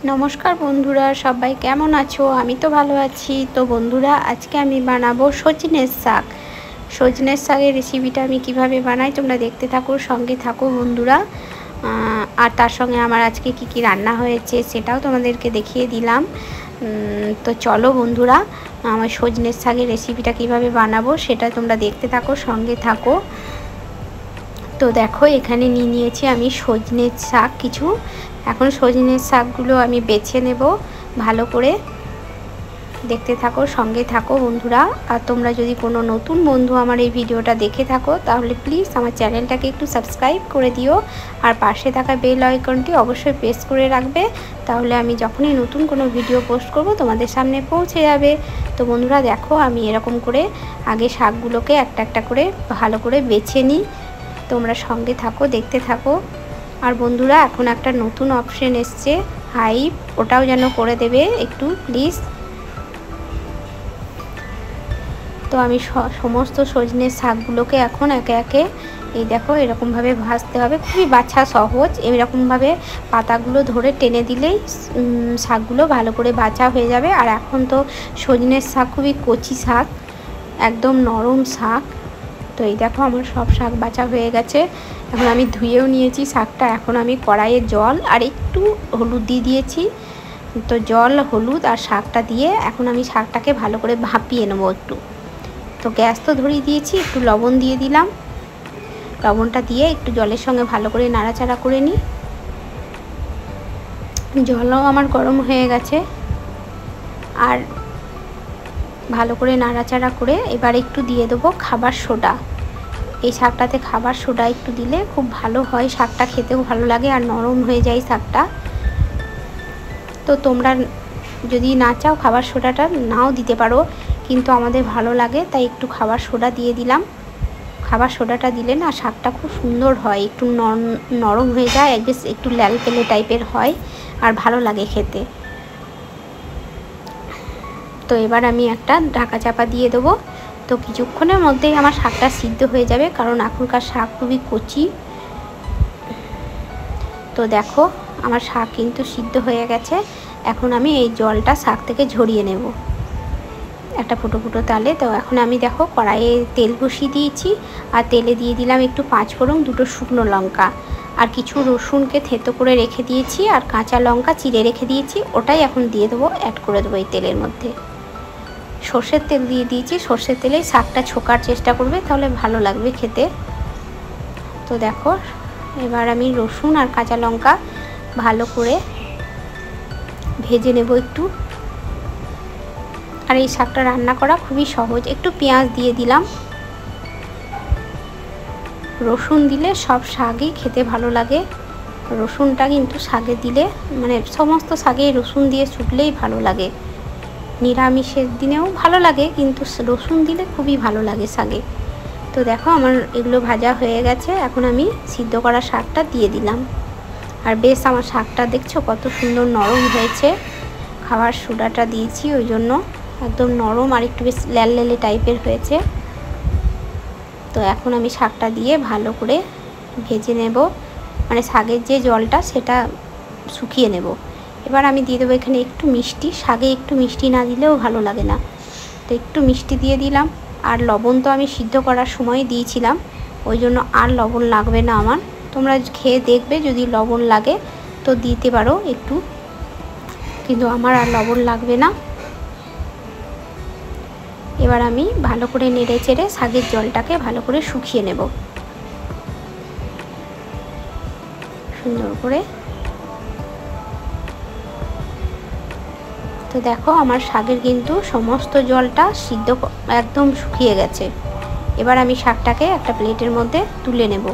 নমস্কার বন্ধুরা, সবাই কেমন আছো? আমি তো ভালো আছি। তো বন্ধুরা, আজকে আমি বানাবো সজনের শাক। সজনের শাকের রেসিপিটা আমি কিভাবে বানাই তোমরা দেখতে থাকো, সঙ্গে থাকো বন্ধুরা। আর তার সঙ্গে আমার আজকে কি রান্না হয়েছে সেটাও তোমাদেরকে দেখিয়ে দিলাম। তো চলো বন্ধুরা, আমার সজনের শাকের রেসিপিটা কিভাবে বানাবো সেটা তোমরা দেখতে থাকো, সঙ্গে থাকো। তো দেখো, এখানে নিয়েছি আমি সজনের শাক কিছু। এখন সজনের শাকগুলো আমি বেছে নেব ভালো করে। দেখতে থাকো, সঙ্গে থাকো বন্ধুরা। আর তোমরা যদি কোনো নতুন বন্ধু আমার এই ভিডিওটা দেখে থাকো তাহলে প্লিজ আমার চ্যানেলটাকে একটু সাবস্ক্রাইব করে দিও। আর পাশে থাকা বেল আইকনটি অবশ্যই প্রেস করে রাখবে, তাহলে আমি যখনই নতুন কোনো ভিডিও পোস্ট করব তোমাদের সামনে পৌঁছে যাবে। তো বন্ধুরা দেখো, আমি এরকম করে আগে শাকগুলোকে একটা একটা করে ভালো করে বেছে নিই। তোমরা সঙ্গে থাকো, দেখতে থাকো। আর বন্ধুরা, এখন একটা নতুন অপশন এসছে হাইপ, ওটাও যেন করে দেবে একটু প্লিজ। তো আমি সমস্ত সজনের শাকগুলোকে এখন একে একে এই দেখো এরকমভাবে ভাজতে হবে, খুবই বাছা সহজ। এরকমভাবে পাতাগুলো ধরে টেনে দিলেই শাকগুলো ভালো করে বাছা হয়ে যাবে। আর এখন তো সজনের শাক খুবই কচি শাক, একদম নরম শাক। তো এই দেখো আমার সব শাক বাছা হয়ে গেছে। এখন আমি ধুয়েও নিয়েছি শাকটা। এখন আমি কড়াইয়ে জল আর একটু হলুদ দিয়ে দিয়েছি। তো জল, হলুদ আর শাকটা দিয়ে এখন আমি শাকটাকে ভালো করে ভাপিয়ে নেবো একটু। তো গ্যাস তো ধরিয়ে দিয়েছি, একটু লবণ দিয়ে দিলাম। লবণটা দিয়ে একটু জলের সঙ্গে ভালো করে নাড়াচাড়া করে নিই। জলও আমার গরম হয়ে গেছে। আর ভালো করে নাড়াচাড়া করে এবার একটু দিয়ে দেবো খাবার সোডা। এই শাকটাতে খাবার সোডা একটু দিলে খুব ভালো হয়, শাকটা খেতেও ভালো লাগে আর নরম হয়ে যায় শাকটা। তো তোমরা যদি না চাও খাবার সোডাটা নাও দিতে পারো, কিন্তু আমাদের ভালো লাগে তাই একটু খাবার সোডা দিয়ে দিলাম। খাবার সোডাটা দিলে না শাকটা খুব সুন্দর হয়, একটু নরম হয়ে যায়, বেশ একটু ল্যালপেলে টাইপের হয় আর ভালো লাগে খেতে। তো এবার আমি একটা ঢাকা চাপা দিয়ে দেবো। তো কিছুক্ষণের মধ্যেই আমার শাকটা সিদ্ধ হয়ে যাবে, কারণ এখনকার শাক খুবই কচি। তো দেখো আমার শাক কিন্তু সিদ্ধ হয়ে গেছে। এখন আমি এই জলটা শাক থেকে ঝরিয়ে নেব একটা ফুটো ফুটো তালে। তো এখন আমি দেখো কড়াইয়ে তেল বসিয়ে দিয়েছি, আর তেলে দিয়ে দিলাম একটু 5 ফোড়ন, 2টো শুকনো লঙ্কা আর কিছু রসুনকে থেতো করে রেখে দিয়েছি, আর কাঁচা লঙ্কা চিড়ে রেখে দিয়েছি, ওটাই এখন দিয়ে দেবো, অ্যাড করে দেবো এই তেলের মধ্যে। সর্ষের তেল দিয়ে দিয়েছি, সর্ষের তেলেই শাকটা ছোকার চেষ্টা করবে, তাহলে ভালো লাগবে খেতে। তো দেখো এবার আমি রসুন আর কাঁচা লঙ্কা ভালো করে ভেজে নেব একটু। আর এই শাকটা রান্না করা খুবই সহজ। একটু পেঁয়াজ দিয়ে দিলাম। রসুন দিলে সব শাকই খেতে ভালো লাগে। রসুনটা কিন্তু শাকে দিলে, মানে সমস্ত শাকে রসুন দিয়ে শুকলেই ভালো লাগে। নিরামিষের দিনেও ভালো লাগে, কিন্তু রসুন দিলে খুবই ভালো লাগে শাকে। তো দেখো আমার এগুলো ভাজা হয়ে গেছে। এখন আমি সিদ্ধ করা শাকটা দিয়ে দিলাম। আর বেশ আমার শাকটা দেখছো কত সুন্দর নরম হয়েছে। খাবার সোডাটা দিয়েছি ওই জন্য একদম নরম আর একটু বেশ ল্যাললেলে টাইপের হয়েছে। তো এখন আমি শাকটা দিয়ে ভালো করে ভেজে নেব, মানে শাকের যে জলটা সেটা শুকিয়ে নেব। এবার আমি দিয়ে দেবো এখানে একটু মিষ্টি। শাকে একটু মিষ্টি না দিলেও ভালো লাগে না, তো একটু মিষ্টি দিয়ে দিলাম। আর লবণ তো আমি সিদ্ধ করার সময় দিয়েছিলাম, ওই জন্য আর লবণ লাগবে না আমার। তোমরা খেয়ে দেখবে, যদি লবণ লাগে তো দিতে পারো একটু, কিন্তু আমার আর লবণ লাগবে না। এবার আমি ভালো করে নেড়ে চেড়ে শাকের জলটাকে ভালো করে শুকিয়ে নেব সুন্দর করে। তো দেখো আমার শাকের কিন্তু সমস্ত জলটা সিদ্ধ একদম শুকিয়ে গেছে। এবার আমি শাকটাকে একটা প্লেটের মধ্যে তুলে নেব।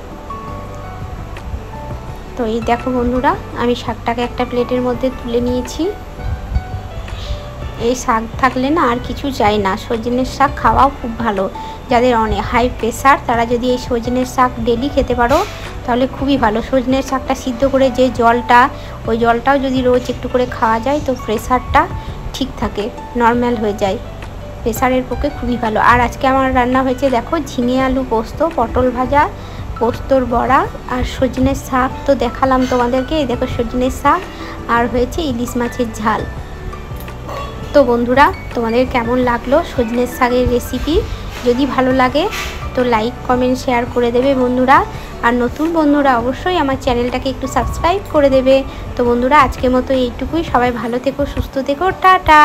তো এই দেখো বন্ধুরা, আমি শাকটাকে একটা প্লেটের মধ্যে তুলে নিয়েছি। এই শাক থাকলে না আর কিছু চাই না। সজনের শাক খাওয়াও খুব ভালো। যাদের অনেক হাই প্রেশার তারা যদি এই সজনের শাক ডেলি খেতে পারো তাহলে খুবই ভালো। সজনের শাকটা সিদ্ধ করে যে জলটা, ওই জলটাও যদি রোজ একটু করে খাওয়া যায় তো প্রেশারটা ঠিক থাকে, নর্মাল হয়ে যায়। প্রেশারের পক্ষে খুবই ভালো। আর আজকে আমার রান্না হয়েছে দেখো ঝিঙে আলু পোস্ত, পটল ভাজা পোস্তর বড়া আর সজনের শাক তো দেখালাম তোমাদেরকে। এই দেখো সজনের শাক আর হয়েছে ইলিশ মাছের ঝাল। তো বন্ধুরা তোমাদের কেমন লাগলো সজনের শাকের রেসিপি? যদি ভালো লাগে তো লাইক কমেন্ট শেয়ার করে দেবে বন্ধুরা। আর নতুন বন্ধুরা অবশ্যই আমার চ্যানেলটাকে একটু সাবস্ক্রাইব করে দেবে। তো বন্ধুরা আজকের মতো এইটুকুই। সবাই ভালো থেকো, সুস্থ থেকো, টাটা।